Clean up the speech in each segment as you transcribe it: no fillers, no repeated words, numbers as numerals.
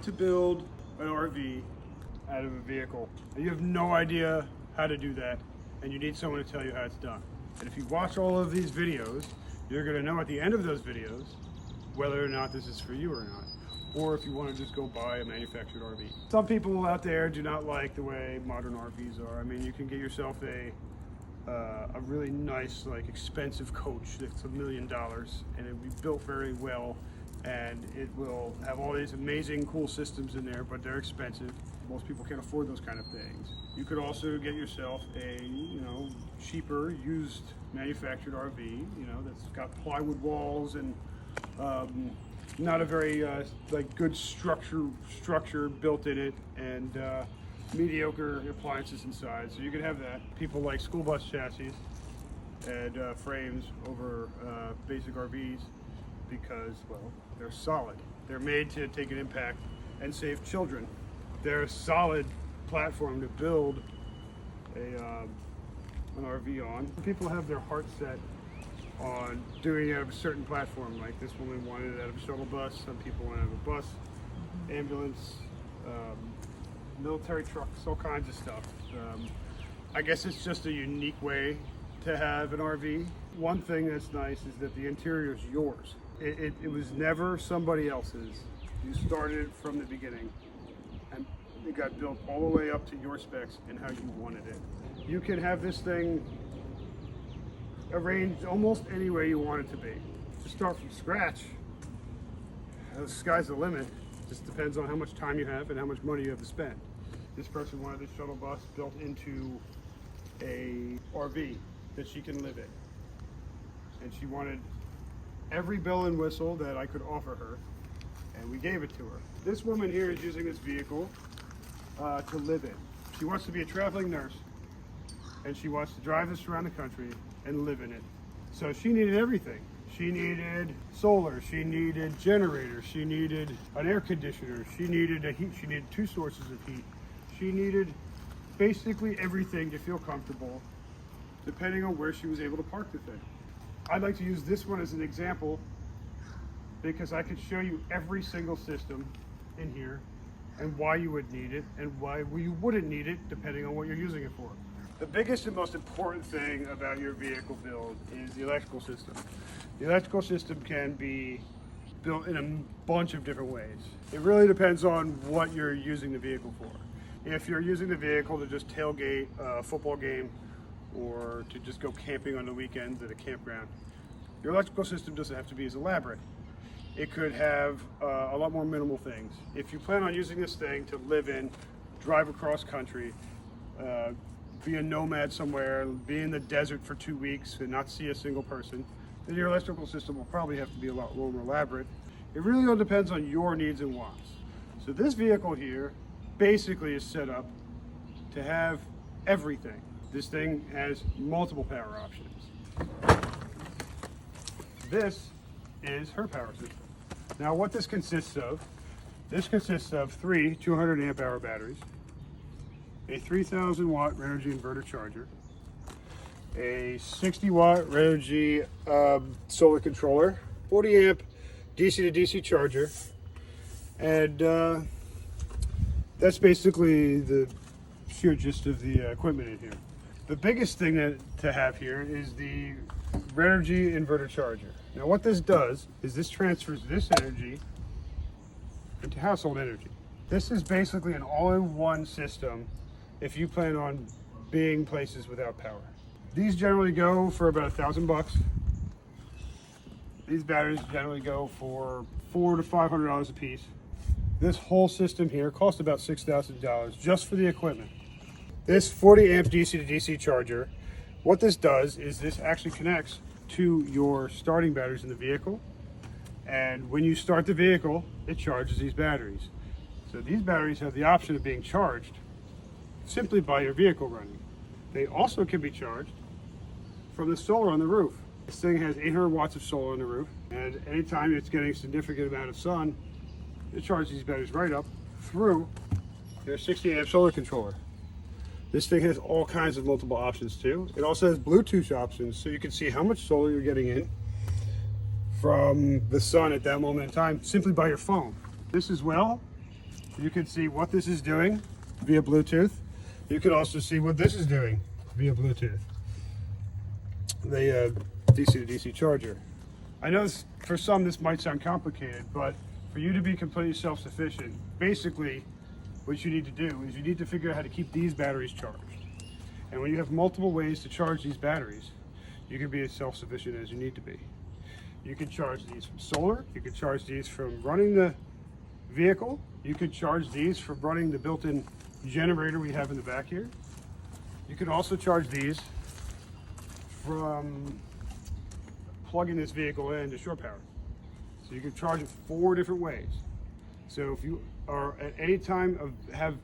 to build an RV out of a vehicle, and you have no idea how to do that, and you need someone to tell you how it's done. And if you watch all of these videos, you're going to know at the end of those videos whether or not this is for you or not, or if you want to just go buy a manufactured RV. Some people out there do not like the way modern RVs are. I mean, you can get yourself a really nice, like, expensive coach that's $1 million, and it'll be built very well, and it will have all these amazing cool systems in there, but they're expensive. Most people can't afford those kind of things. You could also get yourself a, cheaper used manufactured RV, that's got plywood walls and not a very good structure built in it, and mediocre appliances inside. So you can have that. People like school bus chassis and frames over basic RVs because, well, they're solid. They're made to take an impact and save children. They're a solid platform to build an RV on. People have their heart set on doing it out of a certain platform. Like this woman wanted it out of a shuttle bus. Some people want it out of a bus, ambulance, military trucks, all kinds of stuff. I guess it's just a unique way to have an RV. One thing that's nice is that the interior is yours. It was never somebody else's. You started from the beginning, and it got built all the way up to your specs and how you wanted it. You can have this thing arranged almost any way you want it to be. To start from scratch, the sky's the limit. Just depends on how much time you have and how much money you have to spend. This person wanted this shuttle bus built into a RV that she can live in. And she wanted every bell and whistle that I could offer her, and we gave it to her. This woman here is using this vehicle to live in. She wants to be a traveling nurse, and she wants to drive this around the country and live in it. So she needed everything. She needed solar, she needed generators, she needed an air conditioner, she needed a heat, she needed 2 sources of heat. She needed basically everything to feel comfortable, depending on where she was able to park the thing. I'd like to use this one as an example because I could show you every single system in here and why you would need it and why you wouldn't need it depending on what you're using it for. The biggest and most important thing about your vehicle build is the electrical system. The electrical system can be built in a bunch of different ways. It really depends on what you're using the vehicle for. If you're using the vehicle to just tailgate a football game or to just go camping on the weekends at a campground, your electrical system doesn't have to be as elaborate. It could have a lot more minimal things. If you plan on using this thing to live in, drive across country, be a nomad somewhere, be in the desert for 2 weeks and not see a single person, then your electrical system will probably have to be a lot more elaborate. It really all depends on your needs and wants. So this vehicle here basically is set up to have everything. This thing has multiple power options. This is her power system. Now what this consists of 3 200 amp hour batteries, a 3000 watt Renogy inverter charger, a 60 watt Renogy solar controller, 40 amp DC to DC charger, and that's basically the sheer gist of the equipment in here. The biggest thing to have here is the Renogy inverter charger. Now what this does is this transfers this energy into household energy. This is basically an all-in-one system if you plan on being places without power. These generally go for about $1,000. These batteries generally go for $400 to $500 a piece. This whole system here costs about $6,000 just for the equipment. This 40 amp DC to DC charger, what this does is this actually connects to your starting batteries in the vehicle, and when you start the vehicle, it charges these batteries. So these batteries have the option of being charged simply by your vehicle running. They also can be charged from the solar on the roof. This thing has 800 watts of solar on the roof, and anytime it's getting a significant amount of sun, it charges these batteries right up through their 60 amp solar controller. This thing has all kinds of multiple options too. It also has Bluetooth options, so you can see how much solar you're getting in from the sun at that moment in time simply by your phone. This as well You can see what this is doing via Bluetooth. You can also see what this is doing via Bluetooth. The DC to DC charger. I know for some this might sound complicated, but for you to be completely self-sufficient, basically what you need to do is you need to figure out how to keep these batteries charged. And when you have multiple ways to charge these batteries, you can be as self-sufficient as you need to be. You can charge these from solar, you can charge these from running the vehicle, you could charge these from running the built-in generator we have in the back here. You can also charge these from plugging this vehicle into shore power. So you can charge it 4 different ways. So if you are at any time have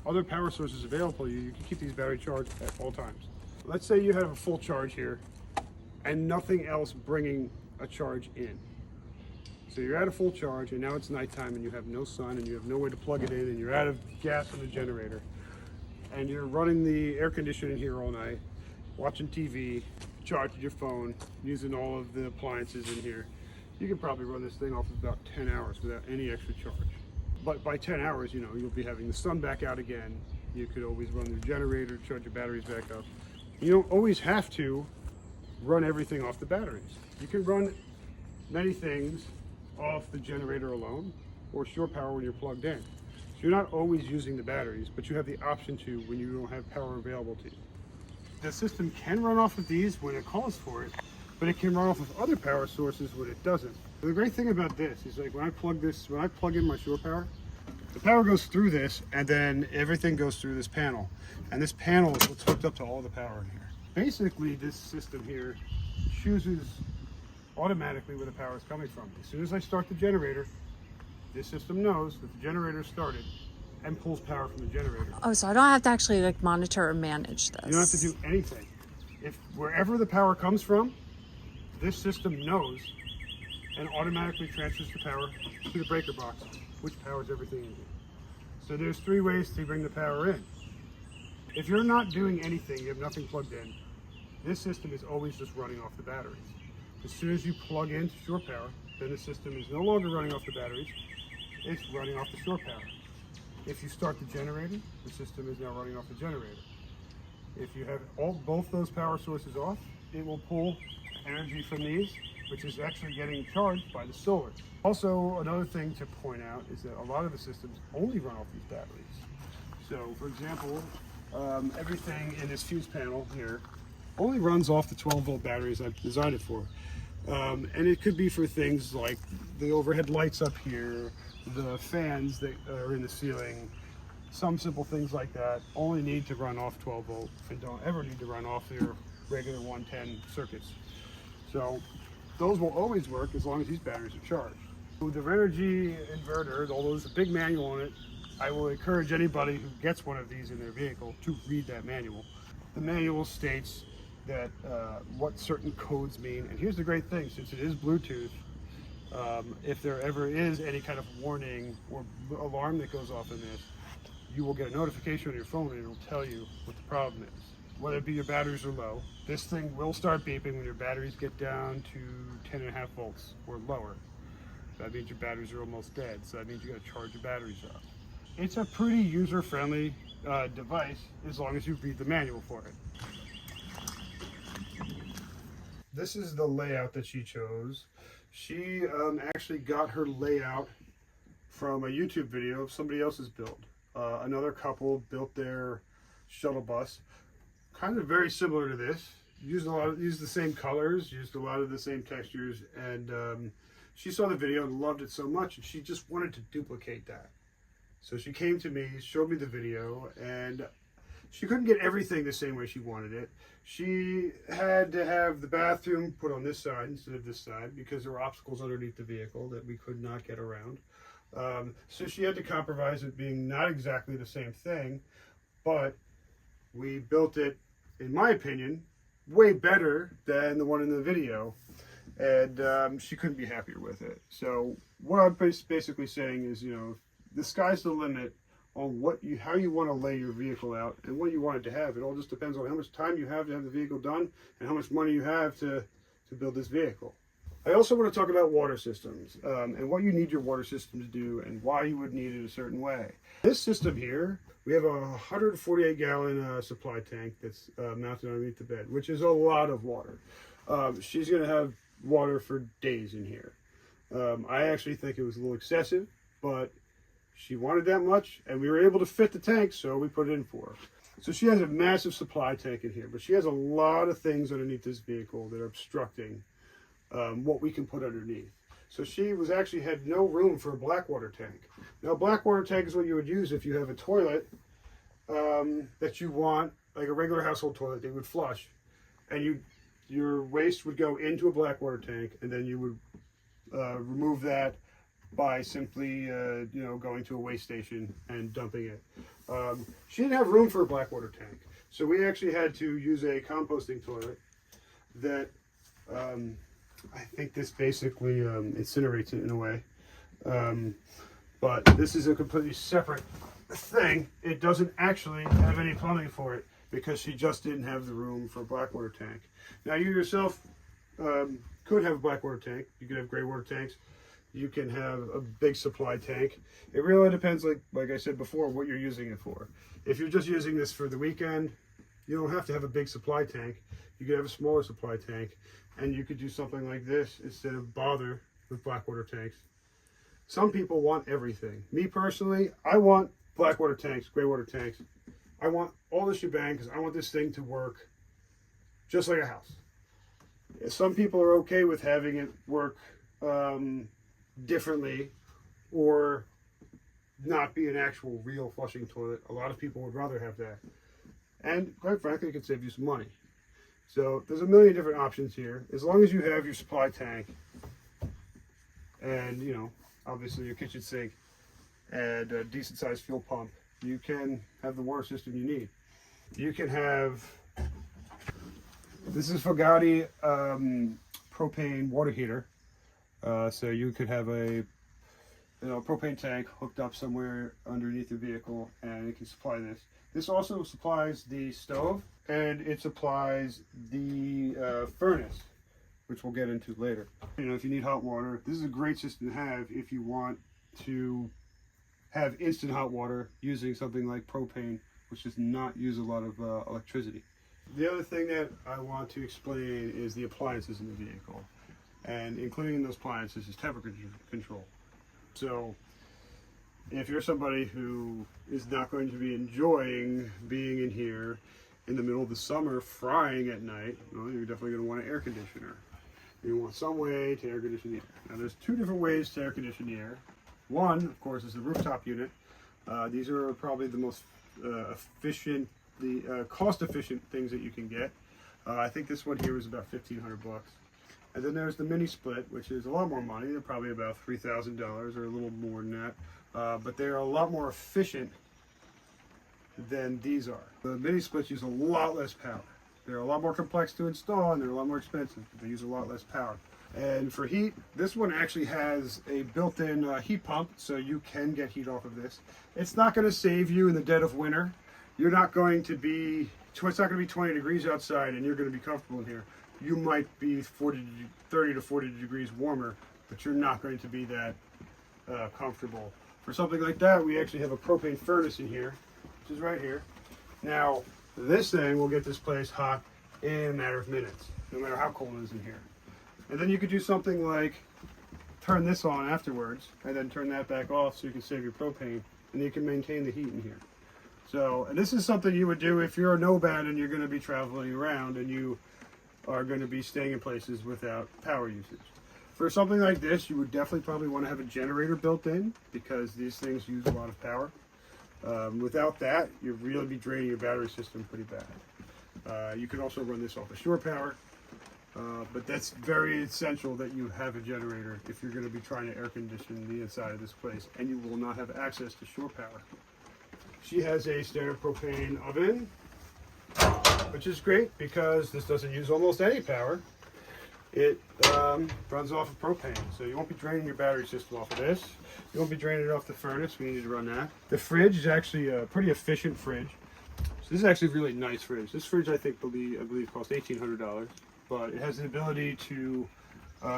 other power sources available to you, you can keep these batteries charged at all times. Let's say you have a full charge here and nothing else bringing a charge in. So you're at a full charge and now it's nighttime and you have no sun and you have no way to plug it in and you're out of gas in the generator and you're running the air conditioning here all night, watching TV, charging your phone, using all of the appliances in here. You can probably run this thing off of about 10 hours without any extra charge. But by 10 hours, you know, you'll be having the sun back out again. You could always run the generator, charge your batteries back up. You don't always have to run everything off the batteries. You can run many things off the generator alone or shore power when you're plugged in. So you're not always using the batteries, but you have the option to when you don't have power available to you. The system can run off of these when it calls for it, but it can run off of other power sources when it doesn't. The great thing about this is like when I plug in my shore power, the power goes through this and then everything goes through this panel. And this panel is what's hooked up to all the power in here. Basically this system here chooses automatically where the power is coming from. As soon as I start the generator, this system knows that the generator started and pulls power from the generator. Oh, so I don't have to actually like monitor or manage this. You don't have to do anything. If wherever the power comes from, this system knows and automatically transfers the power to the breaker box, which powers everything in here. So there's 3 ways to bring the power in. If you're not doing anything, you have nothing plugged in, this system is always just running off the batteries. As soon as you plug into shore power, then the system is no longer running off the batteries, it's running off the shore power. If you start the generator, the system is now running off the generator. If you have both those power sources off, it will pull energy from these, which is actually getting charged by the solar. Also, another thing to point out is that a lot of the systems only run off these batteries. So, for example, everything in this fuse panel here only runs off the 12-volt batteries I've designed it for. And it could be for things like the overhead lights up here, the fans that are in the ceiling, some simple things like that only need to run off 12 volt and don't ever need to run off your regular 110 circuits. So those will always work as long as these batteries are charged. With the Renogy inverter, although there's a big manual on it, I will encourage anybody who gets one of these in their vehicle to read that manual. The manual states that what certain codes mean, and here's the great thing, since it is Bluetooth, if there ever is any kind of warning or alarm that goes off in this, you will get a notification on your phone and it'll tell you what the problem is. Whether it be your batteries are low, this thing will start beeping when your batteries get down to 10.5 volts or lower. That means your batteries are almost dead, so that means you gotta charge your batteries up. It's a pretty user-friendly device as long as you read the manual for it. This is the layout that she chose. She actually got her layout from a YouTube video of somebody else's build. Another couple built their shuttle bus, kind of very similar to this. Used the same colors, used a lot of the same textures, and she saw the video and loved it so much, and she just wanted to duplicate that. So she came to me, showed me the video, and she couldn't get everything the same way she wanted it. She had to have the bathroom put on this side instead of this side because there were obstacles underneath the vehicle that we could not get around. So she had to compromise it being not exactly the same thing, but we built it, in my opinion, way better than the one in the video. And she couldn't be happier with it. So what I'm basically saying is, you know, the sky's the limit on how you want to lay your vehicle out and what you want it to have. It all just depends on how much time you have to have the vehicle done and how much money you have to build this vehicle. I also want to talk about water systems and what you need your water system to do and why you would need it a certain way. This system here, we have a 148 gallon supply tank that's mounted underneath the bed, which is a lot of water. She's going to have water for days in here. I actually think it was a little excessive, but she wanted that much and we were able to fit the tank, so we put it in for her. So she has a massive supply tank in here, but she has a lot of things underneath this vehicle that are obstructing what we can put underneath. So she was actually had no room for a black water tank. Now, a black water tank is what you would use if you have a toilet that you want, like a regular household toilet that you would flush, and your waste would go into a black water tank, and then you would remove that by simply going to a waste station and dumping it. She didn't have room for a black water tank, so we actually had to use a composting toilet that I think this basically incinerates it in a way. But this is a completely separate thing. It doesn't actually have any plumbing for it because she just didn't have the room for a black water tank. Now, you yourself could have a black water tank. You could have gray water tanks. You can have a big supply tank. It really depends, like I said before, what you're using it for. If you're just using this for the weekend, you don't have to have a big supply tank. You could have a smaller supply tank, and you could do something like this instead of bother with black water tanks. Some people want everything. Me personally, I want black water tanks, gray water tanks. I want all the shebang because I want this thing to work just like a house. Some people are okay with having it work differently or not be an actual real flushing toilet. A lot of people would rather have that. And quite frankly, it could save you some money. So there's a million different options here. As long as you have your supply tank and, obviously your kitchen sink and a decent sized fuel pump, you can have the water system you need. You can have, this is Fagatti propane water heater. So you could have a propane tank hooked up somewhere underneath the vehicle and it can supply this. This also supplies the stove and it supplies the furnace, which we'll get into later. If you need hot water, this is a great system to have if you want to have instant hot water using something like propane, which does not use a lot of electricity. The other thing that I want to explain is the appliances in the vehicle. And including in those appliances is temperature control. So if you're somebody who is not going to be enjoying being in here in the middle of the summer frying at night, you're definitely going to want an air conditioner. You want some way to air condition the air. Now there's two different ways to air condition the air. One, of course, is the rooftop unit. These are probably the most cost-efficient things that you can get. I think this one here is about $1,500. And then there's the mini split, which is a lot more money. They're probably about $3,000 or a little more than that. But they're a lot more efficient than these are. The mini splits use a lot less power. They're a lot more complex to install and they're a lot more expensive, but they use a lot less power. And for heat, this one actually has a built-in heat pump, so you can get heat off of this. It's not going to save you in the dead of winter. You're not going to be, it's not going to be 20 degrees outside and you're going to be comfortable in here. You might be 30 to 40 degrees warmer, but you're not going to be that comfortable. For something like that, we actually have a propane furnace in here, which is right here. Now, this thing will get this place hot in a matter of minutes, no matter how cold it is in here. And then you could do something like turn this on afterwards, and then turn that back off so you can save your propane, and you can maintain the heat in here. So, and this is something you would do if you're a nomad and you're going to be traveling around and you are going to be staying in places without power usage. For something like this, you would definitely probably want to have a generator built in because these things use a lot of power. Without that, you'd really be draining your battery system pretty bad. You can also run this off of shore power, but that's very essential that you have a generator if you're going to be trying to air condition the inside of this place, and you will not have access to shore power. She has a standard propane oven, which is great because this doesn't use almost any power. It runs off of propane, so you won't be draining your battery system off of this. You won't be draining it off the furnace. We need to run that. The fridge is actually a pretty efficient fridge. So this is actually a really nice fridge. This fridge I believe cost $1,800, but it has the ability to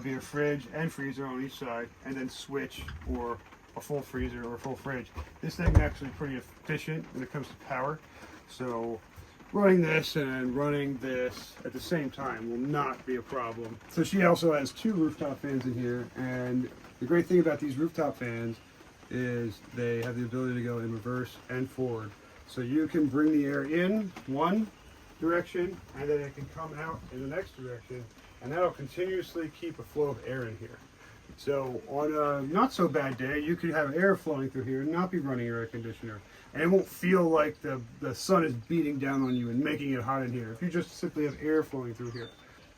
be a fridge and freezer on each side, and then switch for a full freezer or a full fridge. This thing is actually pretty efficient when it comes to power. So running this and running this at the same time will not be a problem. So she also has 2 rooftop fans in here, and the great thing about these rooftop fans is they have the ability to go in reverse and forward. So you can bring the air in one direction and then it can come out in the next direction, and that'll continuously keep a flow of air in here. So on a not so bad day, you could have air flowing through here and not be running your air conditioner. And it won't feel like the sun is beating down on you and making it hot in here if you just simply have air flowing through here.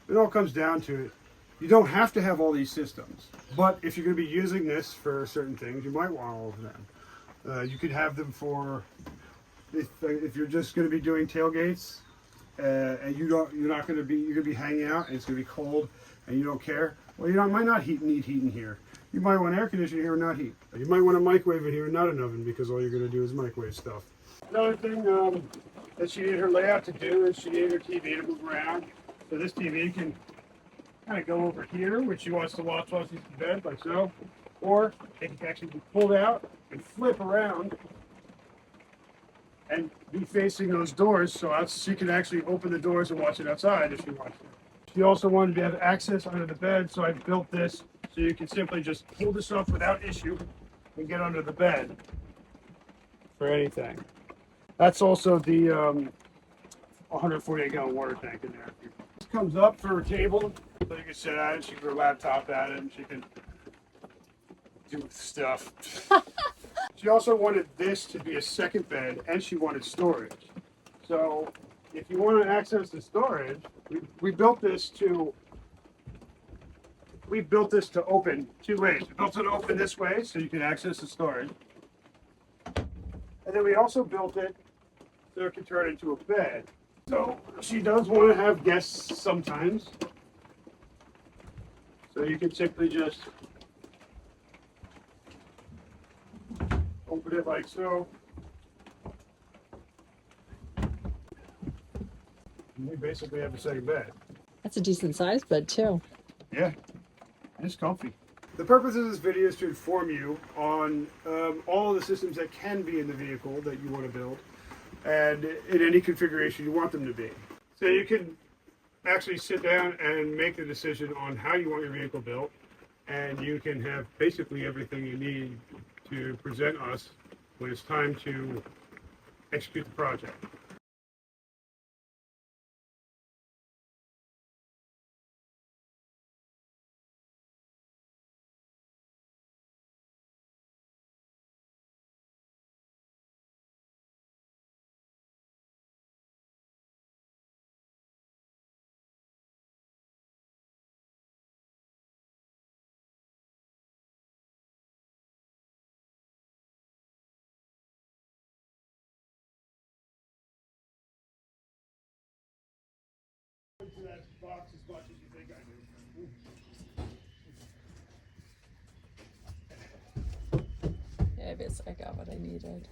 It all comes down to it. You don't have to have all these systems, but if you're going to be using this for certain things, you might want all of them. You could have them for if you're just going to be doing tailgates and you're going to be hanging out and it's going to be cold and you don't care. Well, you might not need heat in here. You might want air conditioning here and not heat. You might want a microwave in here and not an oven, because all you're going to do is microwave stuff. Another thing that she needed her layout to do is she needed her TV to move around. So this TV can kind of go over here, which she wants to watch while she's in bed, like so. Or it can actually be pulled out and flip around and be facing those doors, so she can actually open the doors and watch it outside if she wants to. She also wanted to have access under the bed, so I built this so you can simply just pull this up without issue and get under the bed for anything. That's also the 148-gallon water tank in there. This comes up for her table, so you can sit at it, she can put her laptop at it, and she can do stuff. She also wanted this to be a second bed, and she wanted storage. So if you want to access the storage, we built this to open 2 ways. We built it to open this way so you can access the storage. And then we also built it so it can turn into a bed. So she does want to have guests sometimes. So you can simply just open it like so. And we basically have a second bed. That's a decent sized bed too. Yeah, it's comfy. The purpose of this video is to inform you on all of the systems that can be in the vehicle that you want to build, and in any configuration you want them to be. So you can actually sit down and make the decision on how you want your vehicle built, and you can have basically everything you need to present us when it's time to execute the project. To that box as much as you think I do. Yeah, I got what I needed.